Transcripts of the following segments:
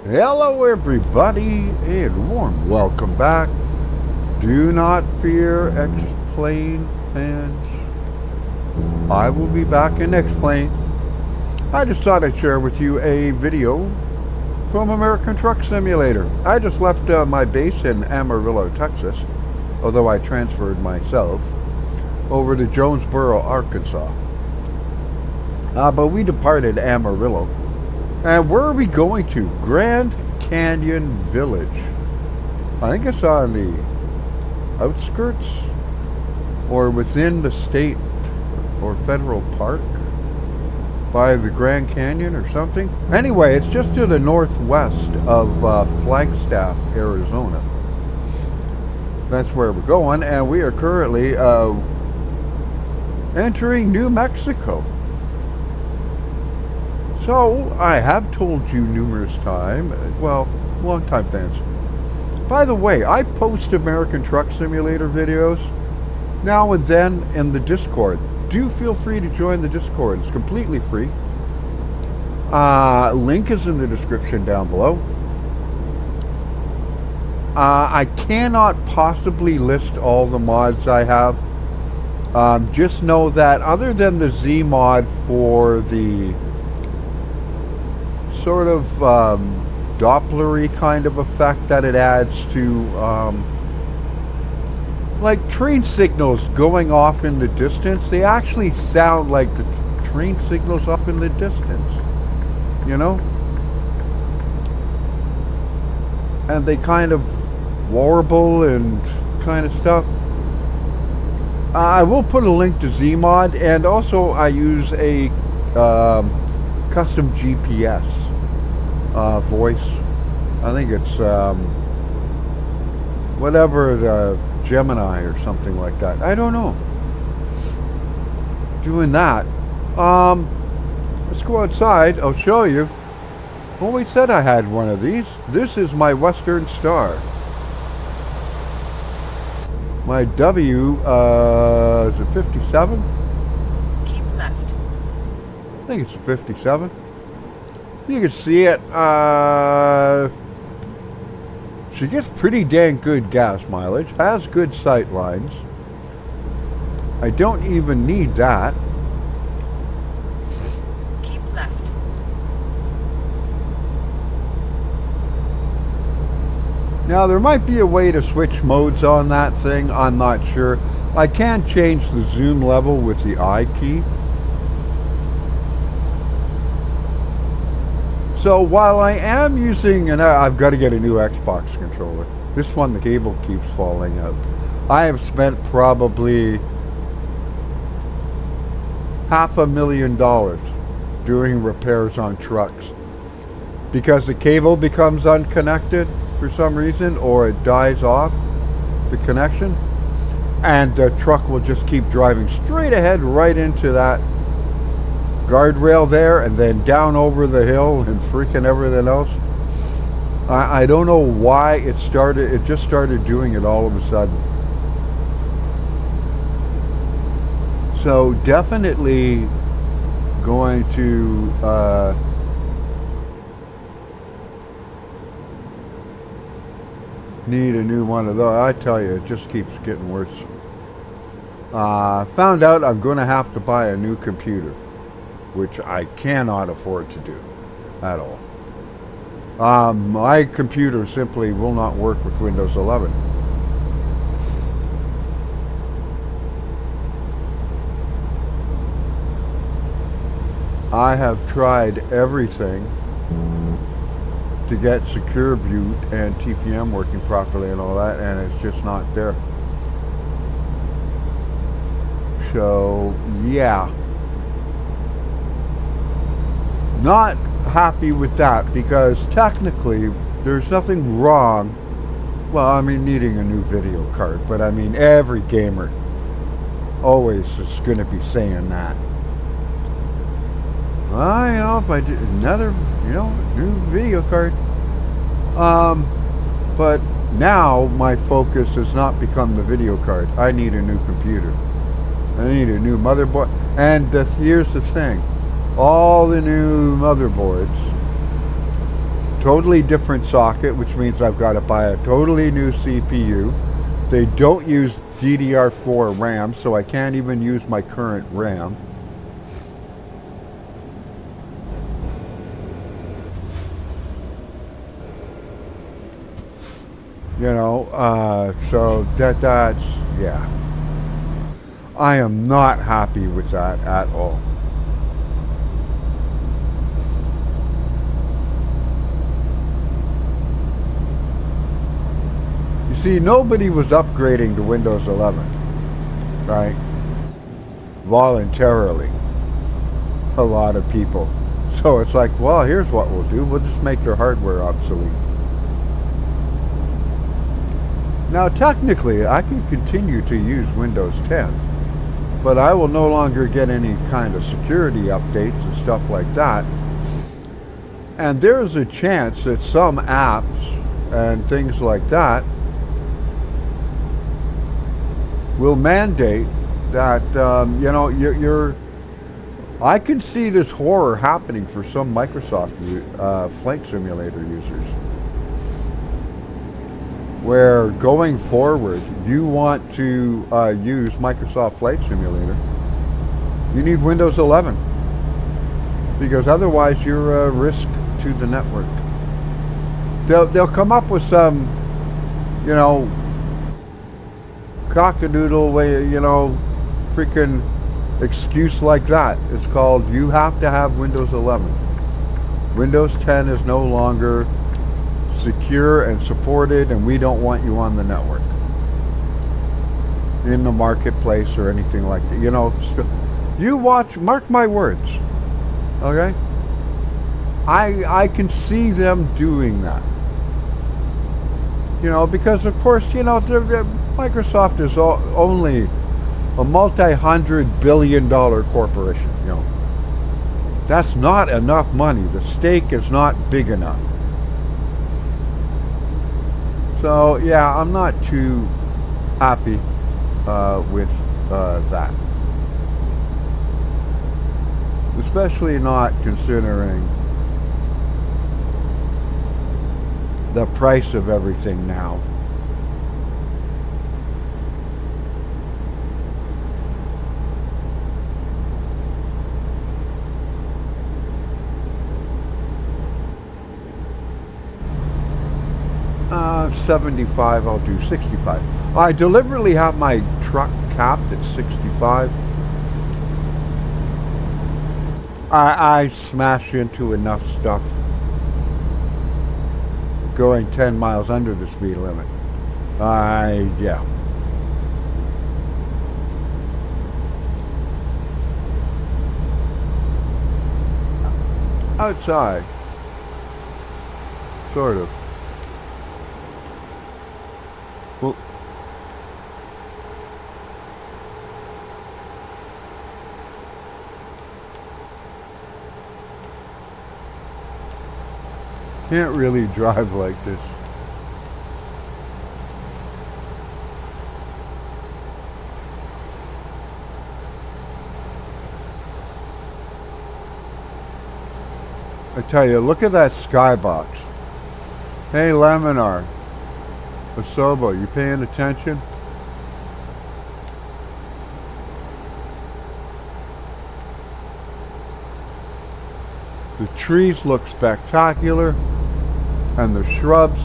Hello everybody and warm welcome back. Do not fear X-Plane fans. I will be back in X-Plane. I just thought I'd share with you a video from American Truck Simulator. I just left my base in Amarillo, Texas, although I transferred myself over to Jonesboro, Arkansas. But we departed Amarillo. And where are we going to? Grand Canyon Village. I think it's on the outskirts or within the state or federal park by the Grand Canyon or something. Anyway, it's just to the northwest of Flagstaff, Arizona. That's where we're going, and we are currently entering New Mexico. So, I have told you numerous times, well, long-time fans. By the way, I post American Truck Simulator videos now and then in the Discord. Do feel free to join the Discord. It's completely free. Link is in the description down below. I cannot possibly list all the mods I have. Just know that other than the Z mod for the sort of Doppler-y kind of effect that it adds to like train signals going off in the distance. They actually sound like the train signals off in the distance, you know, and they kind of warble and kind of stuff. I will put a link to Zmod, and also I use a custom GPS voice. I think it's whatever, the Gemini or something like that. I don't know. Doing that. Let's go outside. I'll show you. Always said I had one of these. This is my Western Star. My W, is it 57? Keep left. I think it's a 57. You can see it. She gets pretty dang good gas mileage. Has good sight lines. I don't even need that. Keep left. Now there might be a way to switch modes on that thing. I'm not sure. I can change the zoom level with the I key. So while I am using, and I've got to get a new Xbox controller. This one, the cable keeps falling out. I have spent probably $500,000 doing repairs on trucks because the cable becomes unconnected for some reason, or it dies off the connection, and the truck will just keep driving straight ahead right into that guardrail there, and then down over the hill and freaking everything else. I don't know why it just started doing it all of a sudden. So definitely going to need a new one of those. I tell you, it just keeps getting worse. Found out I'm going to have to buy a new computer, which I cannot afford to do at all. My computer simply will not work with Windows 11. I have tried everything to get Secure Boot and TPM working properly and all that, and it's just not there. So, yeah. Not happy with that, because technically there's nothing wrong. Well, I mean, needing a new video card, but I mean, every gamer always is going to be saying that. Well, you know, if I did another, you know, new video card. But now my focus has not become the video card. I need a new computer. I need a new motherboard. And here's the thing. All the new motherboards totally different socket, which means I've got to buy a totally new CPU. They don't use DDR4 RAM, so I can't even use my current RAM. You know, so that's, yeah. I am not happy with that at all. You see, nobody was upgrading to Windows 11, right? Voluntarily. A lot of people. So it's like, well, here's what we'll do. We'll just make their hardware obsolete. Now, technically, I can continue to use Windows 10, but I will no longer get any kind of security updates and stuff like that. And there's a chance that some apps and things like that will mandate that, you know, I can see this horror happening for some Microsoft Flight Simulator users, where going forward, you want to use Microsoft Flight Simulator, you need Windows 11, because otherwise you're a risk to the network. They'll come up with some, you know, cockadoodle way, you know, freaking excuse like that. It's called, you have to have Windows 11. Windows 10 is no longer secure and supported, and we don't want you on the network, in the marketplace or anything like that. You know, you watch, mark my words, okay? I can see them doing that. You know, because of course, you know, Microsoft is only a multi-hundred billion-dollar corporation. You know, that's not enough money. The stake is not big enough. So yeah, I'm not too happy with that, especially not considering the price of everything now. $75, I'll do $65. I deliberately have my truck capped at $65. I smash into enough stuff going 10 miles under the speed limit. Yeah. Outside, sort of. Well, can't really drive like this. I tell you, look at that skybox. Hey, Laminar, Asobo, you paying attention? The trees look spectacular, and the shrubs,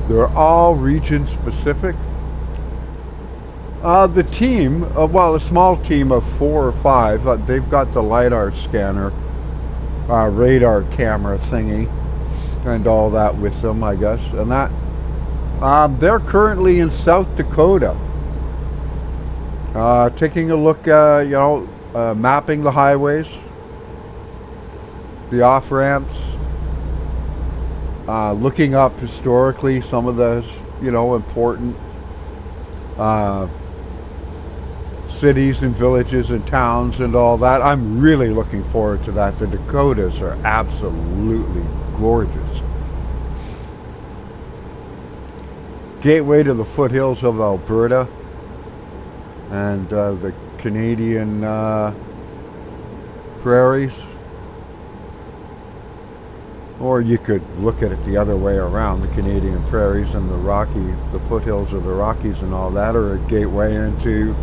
they're all region specific. The team, well, a small team of 4 or 5, they've got the LiDAR scanner, radar camera thingy, and all that with them, I guess. And that, they're currently in South Dakota, taking a look, you know, mapping the highways, the off-ramps, looking up historically some of the, you know, important cities and villages and towns and all that. I'm really looking forward to that. The Dakotas are absolutely gorgeous. Gateway to the foothills of Alberta and the Canadian prairies. Or you could look at it the other way around. The Canadian prairies and the foothills of the Rockies and all that are a gateway into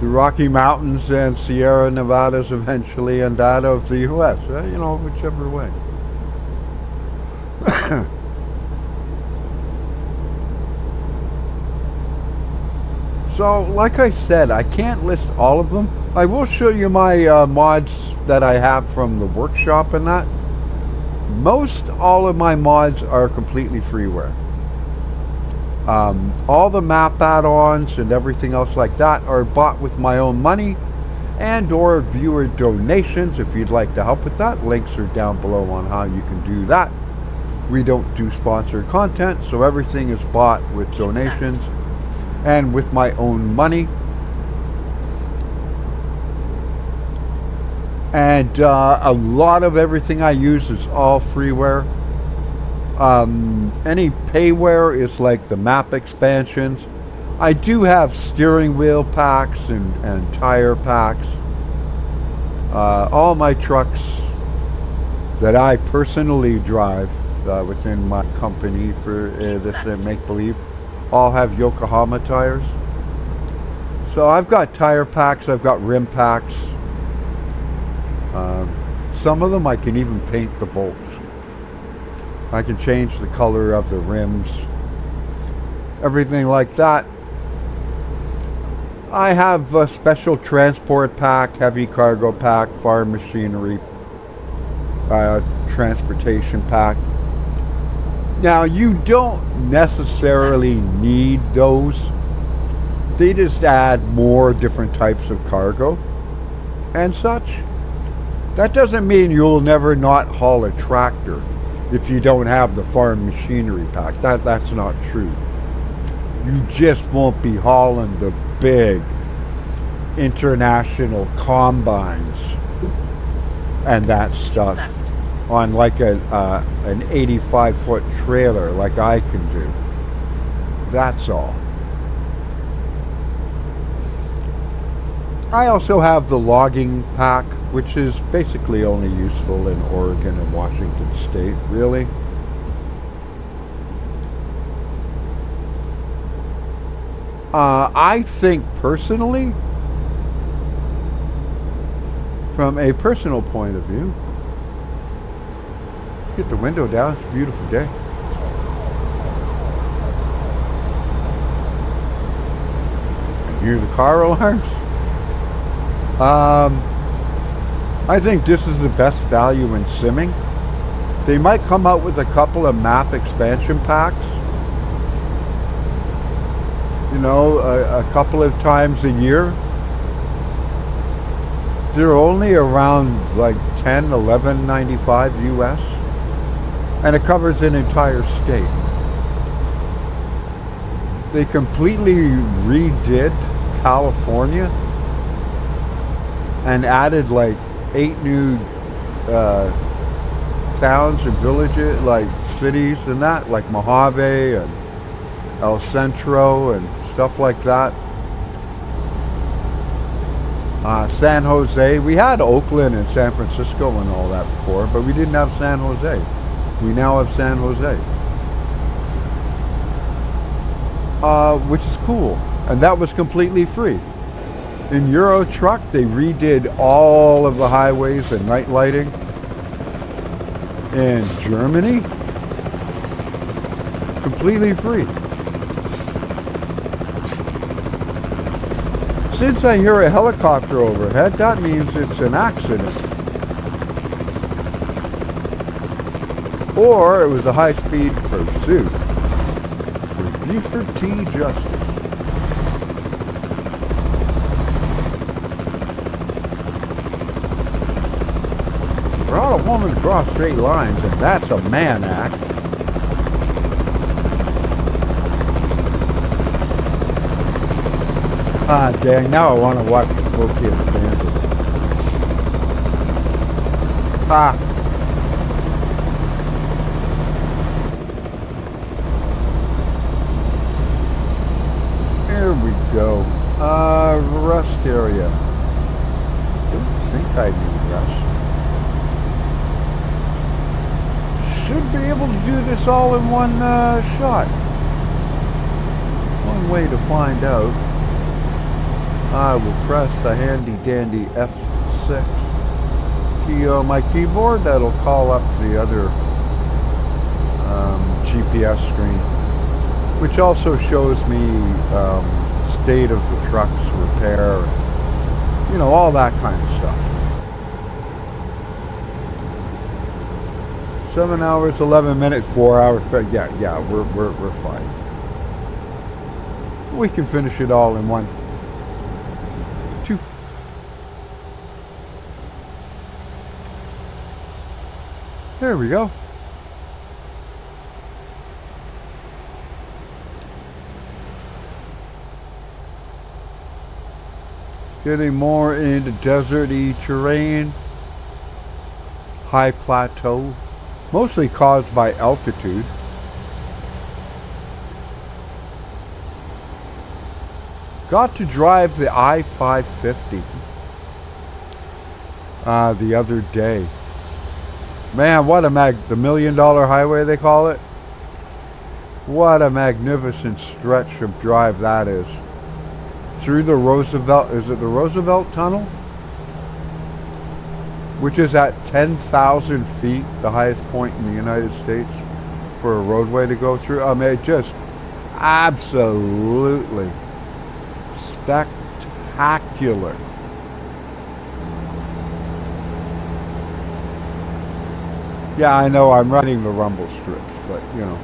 the Rocky Mountains and Sierra Nevadas eventually, and that of the U.S. You know, whichever way. So, like I said, I can't list all of them. I will show you my mods that I have from the workshop and that. Most all of my mods are completely freeware. All the map add-ons and everything else like that are bought with my own money and or viewer donations. If you'd like to help with that, links are down below on how you can do that. We don't do sponsored content, so everything is bought with donations and with my own money. And a lot of everything I use is all freeware. Any payware is like the map expansions. I do have steering wheel packs and tire packs. All my trucks that I personally drive within my company for this make-believe all have Yokohama tires. So I've got tire packs, I've got rim packs. Some of them I can even paint the bolts. I can change the color of the rims, everything like that. I have a special transport pack, heavy cargo pack, farm machinery, transportation pack. Now you don't necessarily need those. They just add more different types of cargo and such. That doesn't mean you'll never not haul a tractor if you don't have the farm machinery pack. That's not true. You just won't be hauling the big international combines and that stuff on like an 85-foot trailer like I can do. That's all. I also have the logging pack, which is basically only useful in Oregon and Washington State, really. I think personally, from a personal point of view, get the window down, it's a beautiful day. You hear the car alarms? I think this is the best value in simming. They might come out with a couple of map expansion packs, you know, a couple of times a year. They're only around like $10, $11.95 US, and it covers an entire state. They completely redid California and added like 8 new towns and villages, like cities and that, like Mojave and El Centro and stuff like that. San Jose, we had Oakland and San Francisco and all that before, but we didn't have San Jose. We now have San Jose. Which is cool, and that was completely free. In Euro Truck, they redid all of the highways and night lighting. In Germany, completely free. Since I hear a helicopter overhead, that means it's an accident. Or it was a high-speed pursuit. For Buford T. Justice. For all a woman to draw straight lines, and that's a man act. Ah, dang, now I want to watch the Smokey and the Bandit. Ah. There we go. Rust area. Didn't think I knew rust. should be able to do this all in one shot. One way to find out. I will press the handy dandy F6 key on my keyboard. That'll call up the other GPS screen, which also shows me state of the truck's repair, you know, all that kind of stuff. 7 hours, 11 minutes, 4 hours. Yeah, we're fine. We can finish it all in 1, 2. There we go. Getting more into deserty terrain, high plateau, mostly caused by altitude. Got to drive the I-550 the other day. Man, what a the $1 million highway they call it. What a magnificent stretch of drive that is. Through the Roosevelt, is it the Roosevelt Tunnel? Which is at 10,000 feet, the highest point in the United States for a roadway to go through. I mean, just absolutely spectacular. Yeah, I know I'm running the rumble strips, but you know.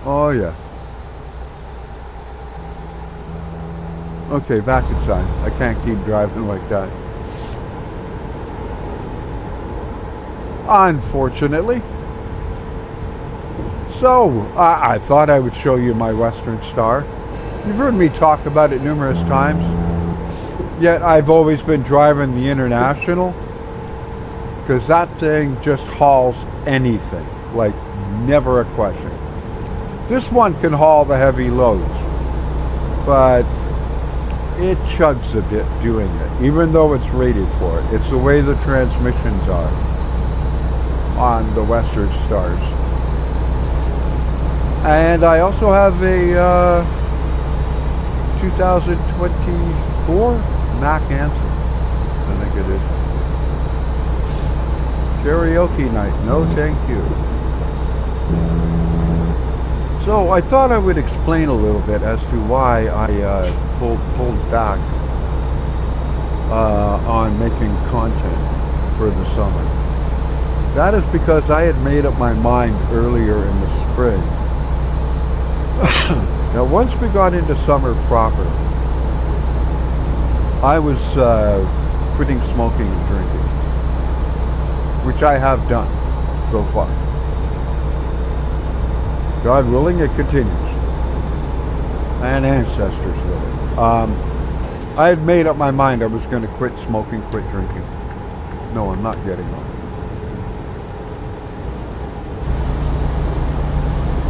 Oh yeah. Okay, back inside. I can't keep driving like that. Unfortunately. So, I thought I would show you my Western Star. You've heard me talk about it numerous times. Yet I've always been driving the International, because that thing just hauls anything. Like, never a question. This one can haul the heavy loads, but it chugs a bit doing it, even though it's rated for it. It's the way the transmissions are on the Western Stars. And I also have a 2024 Mac Answer, I think it is. Karaoke night, no thank you. So I thought I would explain a little bit as to why I pulled back on making content for the summer. That is because I had made up my mind earlier in the spring. Now once we got into summer proper, I was quitting smoking and drinking, which I have done so far. God willing, it continues. And ancestors willing. I had made up my mind I was going to quit smoking, quit drinking. No, I'm not getting on.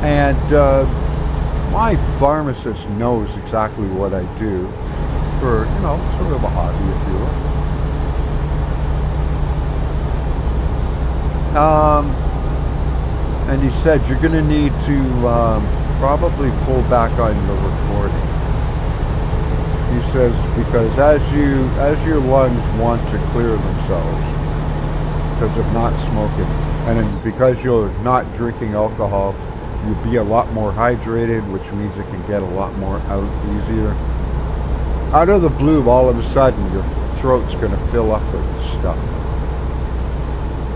And my pharmacist knows exactly what I do for, you know, sort of a hobby, if you will. And he said, you're going to need to probably pull back on the recording. He says, because as your lungs want to clear themselves because of not smoking, and then because you're not drinking alcohol, you'll be a lot more hydrated, which means it can get a lot more out easier. Out of the blue, all of a sudden, your throat's going to fill up with stuff.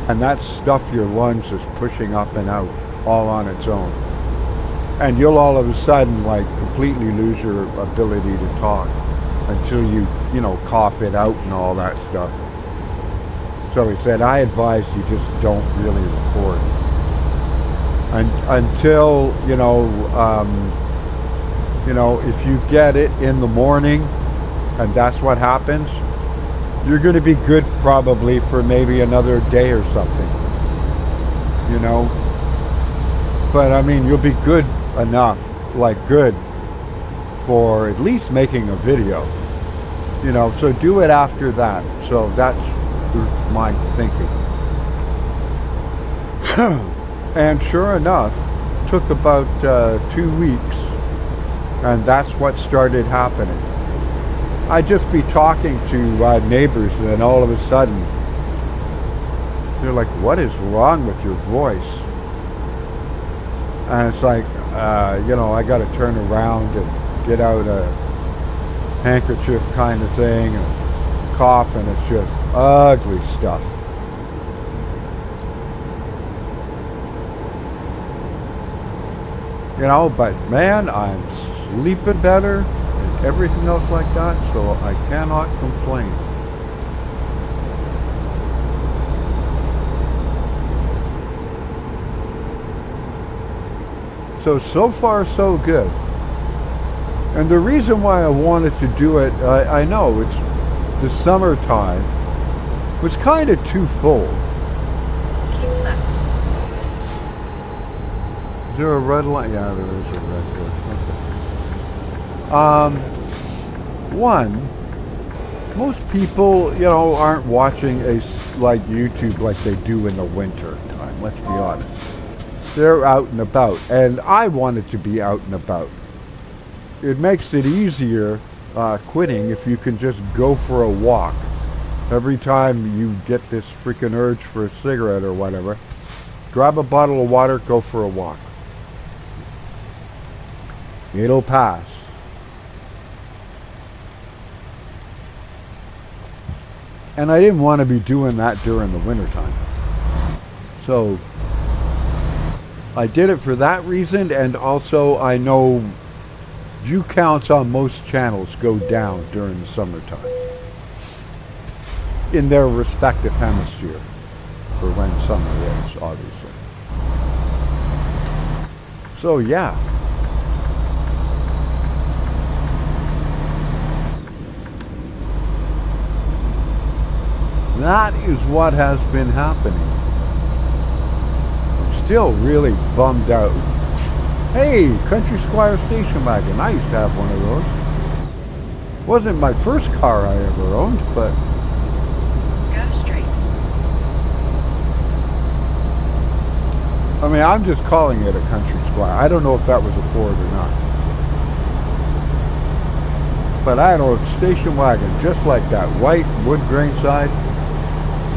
And that stuff your lungs is pushing up and out all on its own. And you'll all of a sudden like completely lose your ability to talk until you know, cough it out and all that stuff. So he said, I advise you just don't really record. And until, you know, if you get it in the morning and that's what happens, you're going to be good probably for maybe another day or something. you know. But I mean, you'll be good enough, like good, for at least making a video, you know. So do it after that. So that's my thinking. And sure enough, took about 2 weeks, and that's what started happening. I'd just be talking to neighbors, and then all of a sudden, they're like, "What is wrong with your voice?" And it's like, you know, I got to turn around and get out a handkerchief kind of thing and cough, and it's just ugly stuff. You know, but man, I'm sleeping better and everything else like that, so I cannot complain. So far so good. And the reason why I wanted to do it, I know it's the summertime, was kind of twofold. Keep left. Is there a red light? Yeah, there is a red door. Okay. One, most people, you know, aren't watching like YouTube like they do in the winter time, let's be honest. They're out and about, and I wanted to be out and about. It makes it easier quitting if you can just go for a walk. Every time you get this freaking urge for a cigarette or whatever, grab a bottle of water, go for a walk. It'll pass. And I didn't want to be doing that during the wintertime. So I did it for that reason, and also I know view counts on most channels go down during the summertime in their respective hemisphere for when summer is, obviously. So yeah. That is what has been happening. I'm still really bummed out. Hey, Country Squire station wagon. I used to have one of those. Wasn't my first car I ever owned, but Go straight. I mean, I'm just calling it a Country Squire. I don't know if that was a Ford or not. But I had a station wagon just like that. White wood grain side,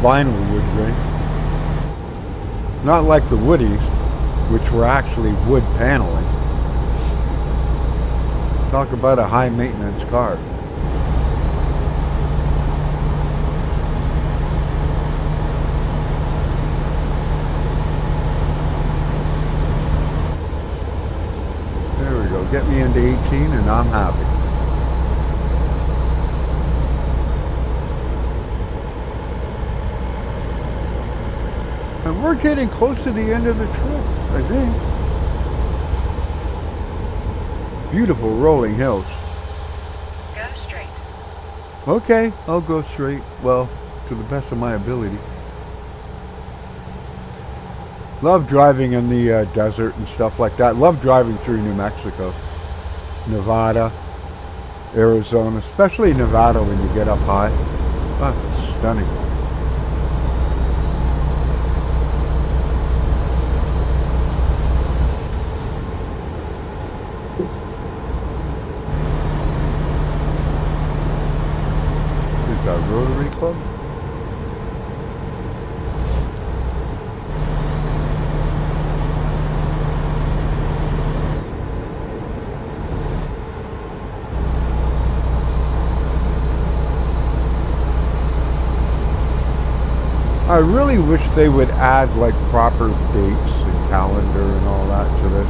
vinyl wood grain. Not like the Woodies, which were actually wood paneling. Talk about a high maintenance car. There we go. Get me into 18 and I'm happy. And we're getting close to the end of the trip, I think. Beautiful rolling hills. Go straight. Okay, I'll go straight. Well, to the best of my ability. Love driving in the desert and stuff like that. Love driving through New Mexico, Nevada, Arizona, especially Nevada when you get up high. Oh, it's stunning. Rotary Club? I really wish they would add like proper dates and calendar and all that to this.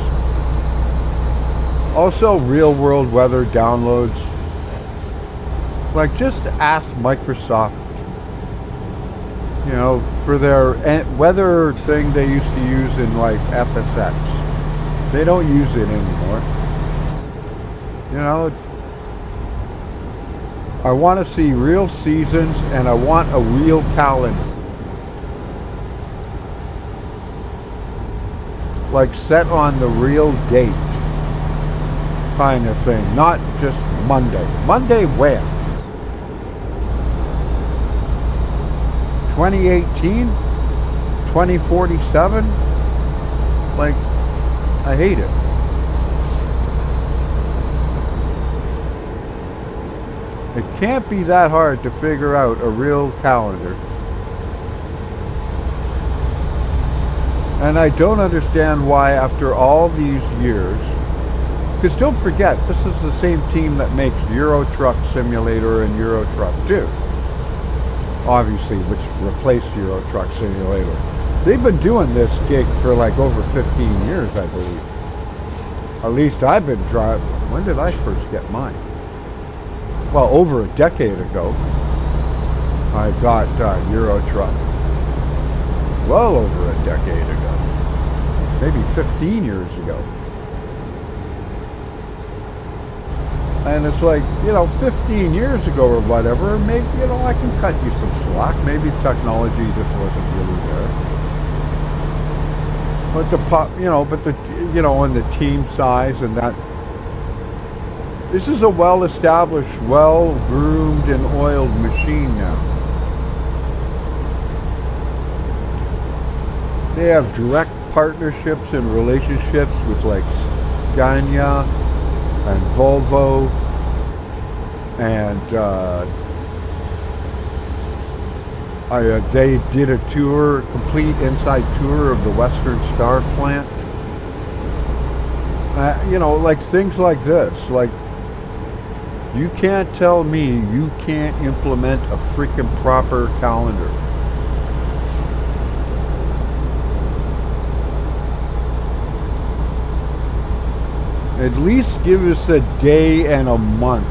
Also, real world weather downloads. Like, just ask Microsoft, you know, for their weather thing they used to use in, like, FSX. They don't use it anymore. You know, I want to see real seasons, and I want a real calendar. like set on the real date kind of thing, not just Monday. Monday where? 2018? 2047? Like, I hate it. It can't be that hard to figure out a real calendar. And I don't understand why after all these years, because don't forget, this is the same team that makes Euro Truck Simulator and Euro Truck 2. Obviously, which replaced Euro Truck Simulator. They've been doing this gig for like over 15 years, I believe. At least I've been driving. When did I first get mine? Well, over a decade ago, I got Euro Truck. Well over a decade ago. Maybe 15 years ago. And it's like, 15 years ago or whatever, maybe, I can cut you some slack. Maybe technology just wasn't really there. But and the team size and that. This is a well-established, well-groomed and oiled machine now. They have direct partnerships and relationships with like Scania and Volvo, and they did a tour, complete inside tour of the Western Star plant. Like things like this. Like, you can't tell me you can't implement a freaking proper calendar. At least give us a day and a month.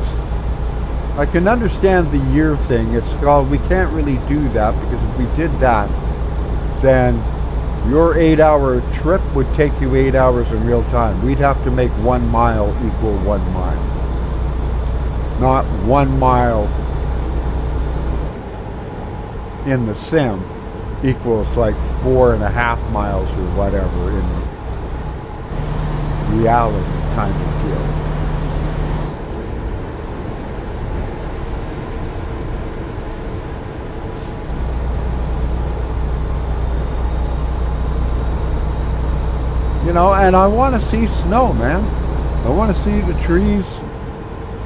I can understand the year thing. It's called, we can't really do that because if we did that, then your 8-hour trip would take you 8 hours in real time. We'd have to make 1 mile equal 1 mile. Not 1 mile in the sim equals like 4.5 miles or whatever in reality kind of deal. And I want to see snow, man. I want to see the trees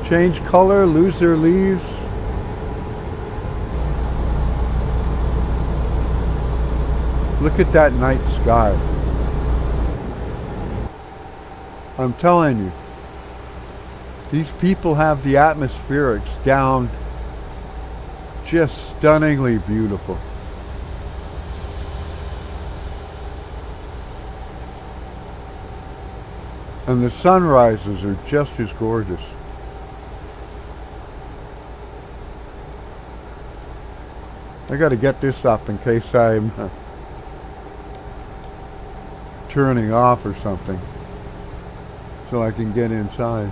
change color, lose their leaves. Look at that night sky. I'm telling you, these people have the atmospherics down just stunningly beautiful. And the sunrises are just as gorgeous. I got to get this up in case I'm turning off or something, so I can get inside.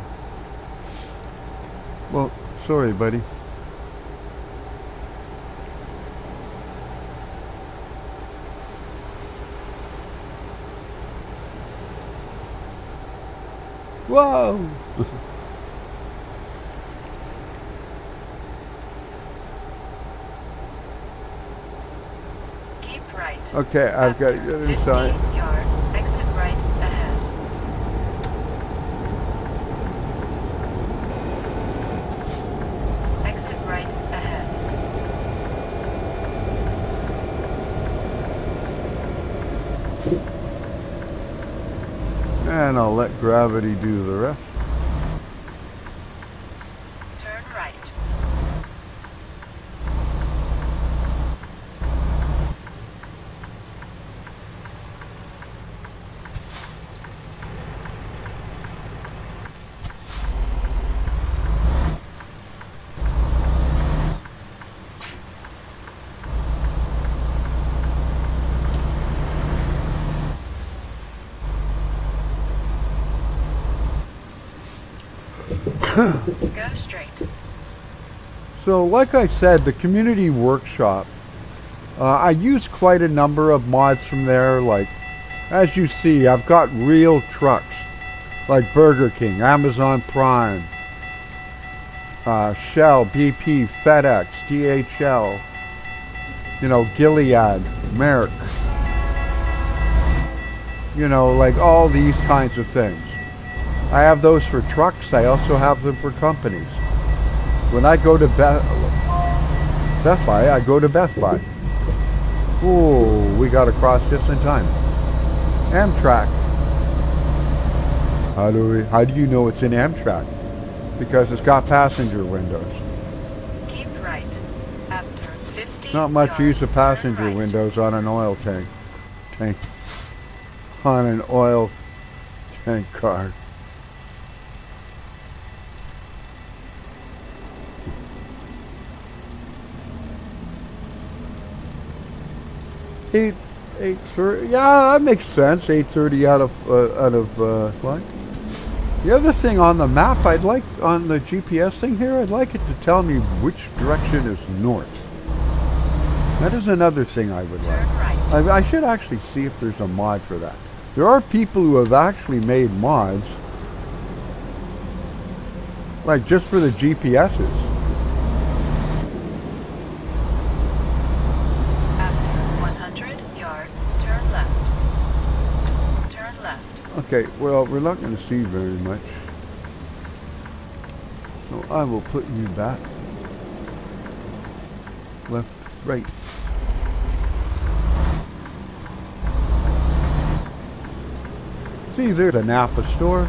Well, sorry, buddy. Whoa! Keep right. Okay, I've got to get inside. 15 yards, exit right ahead. Exit right ahead. And I'll let gravity do the rest. Turn right. Go straight. So like I said, the community workshop, I use quite a number of mods from there, like, As you see, I've got real trucks like Burger King, Amazon Prime, Shell, BP, FedEx, DHL, you know, Gilead, Merck, you know, like all these kinds of things. I have those for trucks. I also have them for companies. When I go to Best Buy, I go to Best Buy. Ooh, we got across just in time. Amtrak. How do you know it's an Amtrak? Because it's got passenger windows. Keep right. After 50 Not much use of yards, passenger turn right. windows on an oil tank. On an oil tank car. Eight 8:30. Yeah, that makes sense. 8:30 out of what? The other thing on the map, I'd like on the GPS thing here, I'd like it to tell me which direction is north. That is another thing I would like. Turn right. I should actually see if there's a mod for that. There are people who have actually made mods, like just for the GPSs. After 100 yards, turn left. Turn left. Okay, well, we're not going to see very much. So I will put you back. Left, right. See, there's a Napa store.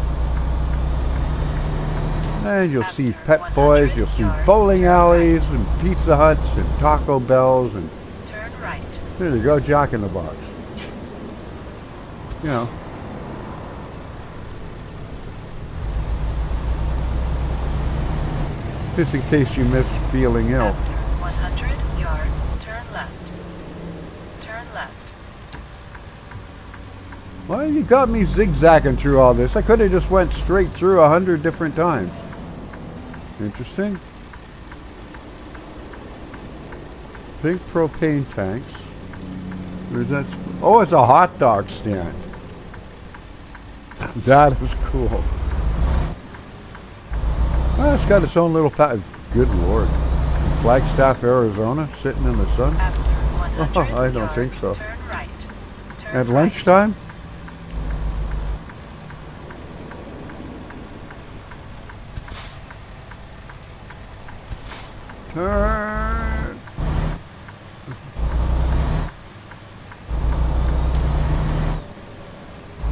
And you'll see Pet Boys, you'll see bowling alleys and Pizza Huts and Taco Bells and Turn right. there you go, Jack in the Box. You know. Just in case you miss feeling ill. After 100 yards, turn left. Turn left. Well, you got me zigzagging through all this. I could have just went straight through 100 different times. Interesting. Big propane tanks. Where's that? Oh, it's a hot dog stand. That is cool. Well, it's got its own little Good Lord. Flagstaff, Arizona, sitting in the sun. After 100 I don't yards, think so. Turn right. Turn At right. lunchtime? Turn.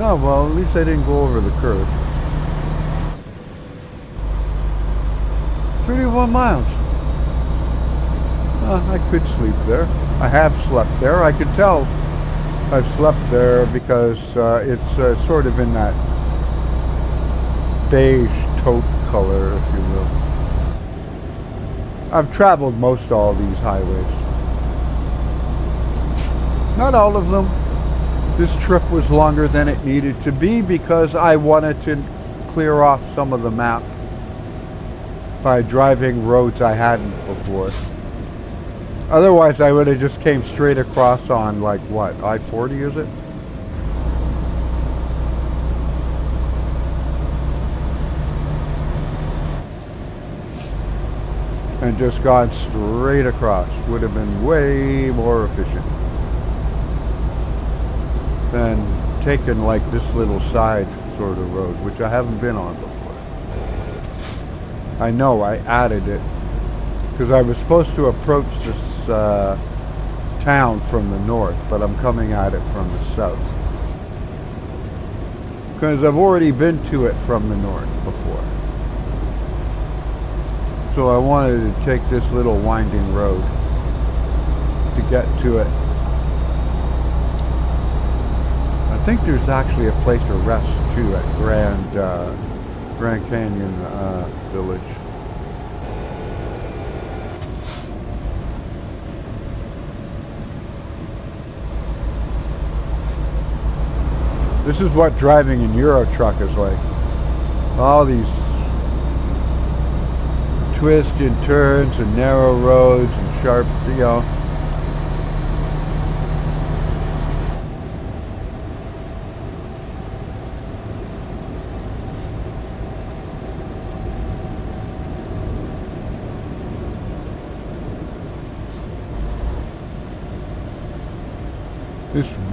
Oh, well, at least I didn't go over the curve. 31 miles. I could sleep there. I have slept there. I could tell I've slept there because it's sort of in that beige taupe color, if you will. I've traveled most all these highways. Not all of them. This trip was longer than it needed to be because I wanted to clear off some of the map by driving roads I hadn't before. Otherwise, I would have just came straight across on, like, what, I-40 is it? And just gone straight across. Would have been way more efficient than taking like this little side sort of road, which I haven't been on before. I know I added it because I was supposed to approach this town from the north, but I'm coming at it from the south because I've already been to it from the north before. So I wanted to take this little winding road to get to it. I think there's actually a place to rest too at Grand Canyon Village. This is what driving in Euro truck is like. All these twists and turns and narrow roads and sharp, you know.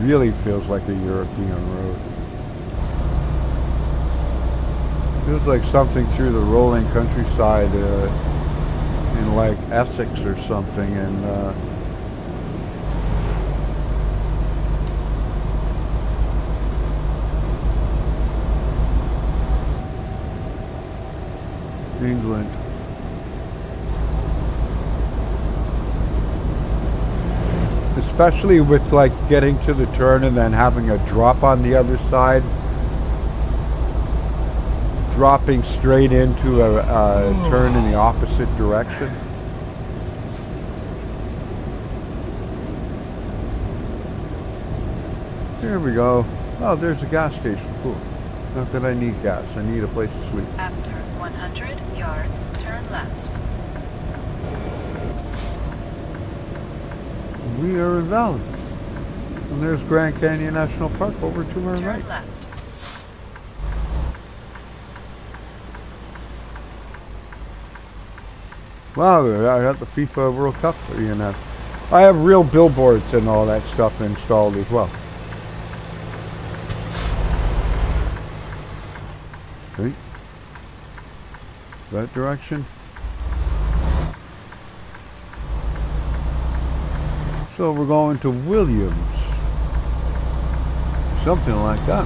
really feels like a European road. Feels like something through the rolling countryside in like Essex or something, and England. Especially with like getting to the turn and then having a drop on the other side. Dropping straight into a turn in the opposite direction. Here we go. Oh, there's a gas station. Cool. Not that I need gas. I need a place to sleep. After 100 yards, turn left. We are in Valley. And there's Grand Canyon National Park over to our Turn right. left. Wow, I got the FIFA World Cup, you know. I have real billboards and all that stuff installed as well. Okay. That direction. So we're going to Williams. Something like that.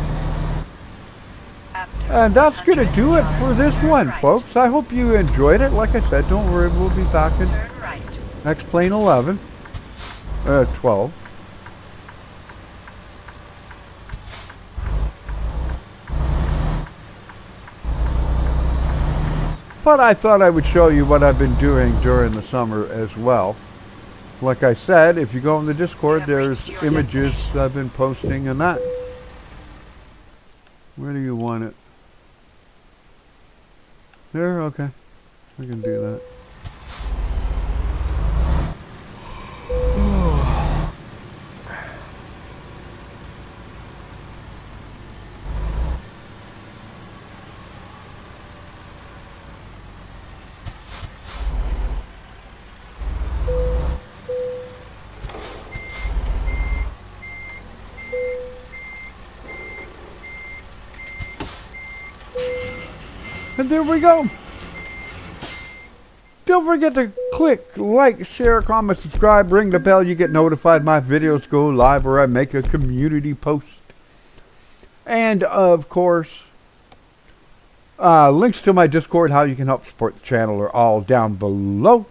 After And that's going to 100 do it yards, for this turn one, right. folks. I hope you enjoyed it. Like I said, don't worry, we'll be back in Turn right. next plane 11. 12. But I thought I would show you what I've been doing during the summer as well. Like I said, if you go in the Discord, there's images I've been posting and that. Where do you want it? There? Okay. I can do that. And there we go. Don't forget to click like, share, comment, subscribe, ring the bell. You get notified my videos go live or I make a community post. And of course, links to my Discord, how you can help support the channel are all down below.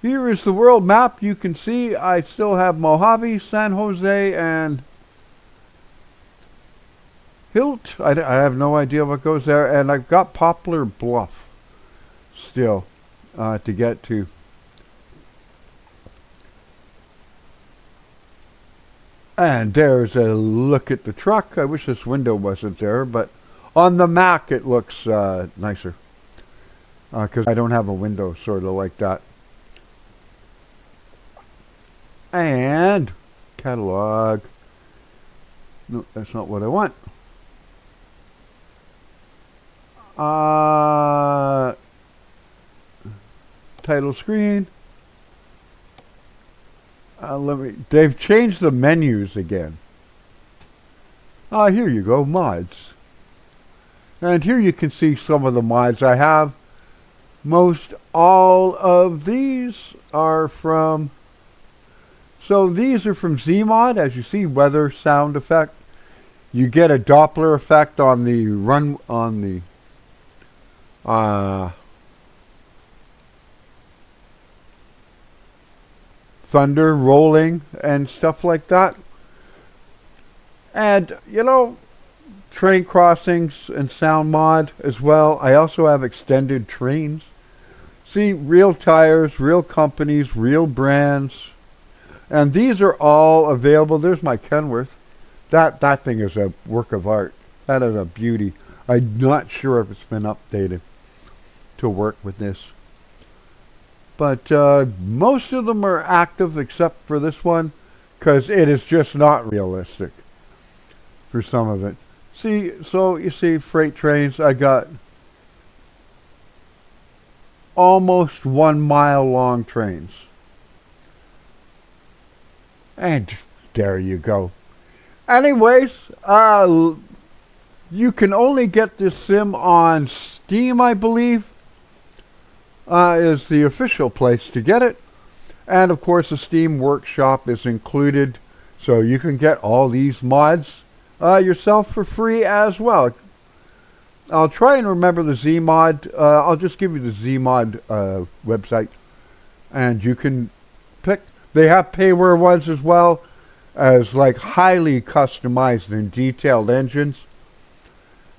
Here is the world map. You can see I still have Mojave, San Jose, and Hilt. I have no idea what goes there. And I've got Poplar Bluff still to get to. And there's a look at the truck. I wish this window wasn't there, but on the Mac it looks nicer. Because I don't have a window sort of like that. And catalog. No, that's not what I want. Title screen. They've changed the menus again. Here you go, mods. And here you can see some of the mods I have. Most all of these are from, so these are from Zmod. As you see, weather, sound effect. You get a Doppler effect on the run, on the thunder rolling and stuff like that. And you know, train crossings and sound mod as well. I also have extended trains. See, real tires, real companies, real brands. And these are all available. There's my Kenworth. That thing is a work of art. That is a beauty. I'm not sure if it's been updated to work with this. But most of them are active except for this one, because it is just not realistic for some of it. See, so you see freight trains, I got almost 1 mile long trains. And There you go. Anyways, you can only get this sim on Steam, I believe, is the official place to get it. And of course, the Steam Workshop is included, so you can get all these mods yourself for free as well. I'll try and remember the Zmod. I'll just give you the Zmod website, and you can pick. They have payware ones as well as like highly customized and detailed engines,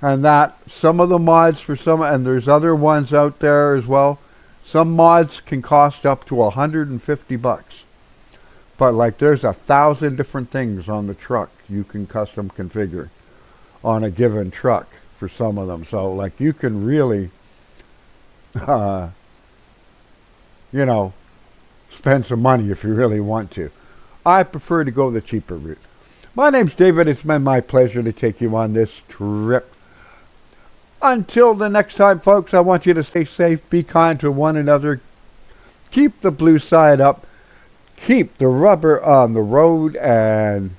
and that some of the mods for some, and there's other ones out there as well. Some mods can cost up to $150, but like there's 1,000 different things on the truck you can custom configure on a given truck for some of them. So like you can really, you know, spend some money if you really want to. I prefer to go the cheaper route. My name's David. It's been my pleasure to take you on this trip. Until the next time, folks, I want you to stay safe, be kind to one another, keep the blue side up, keep the rubber on the road and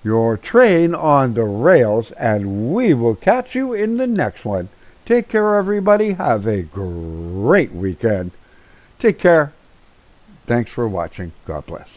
your train on the rails, and we will catch you in the next one. Take care, everybody. Have a great weekend. Take care. Thanks for watching. God bless.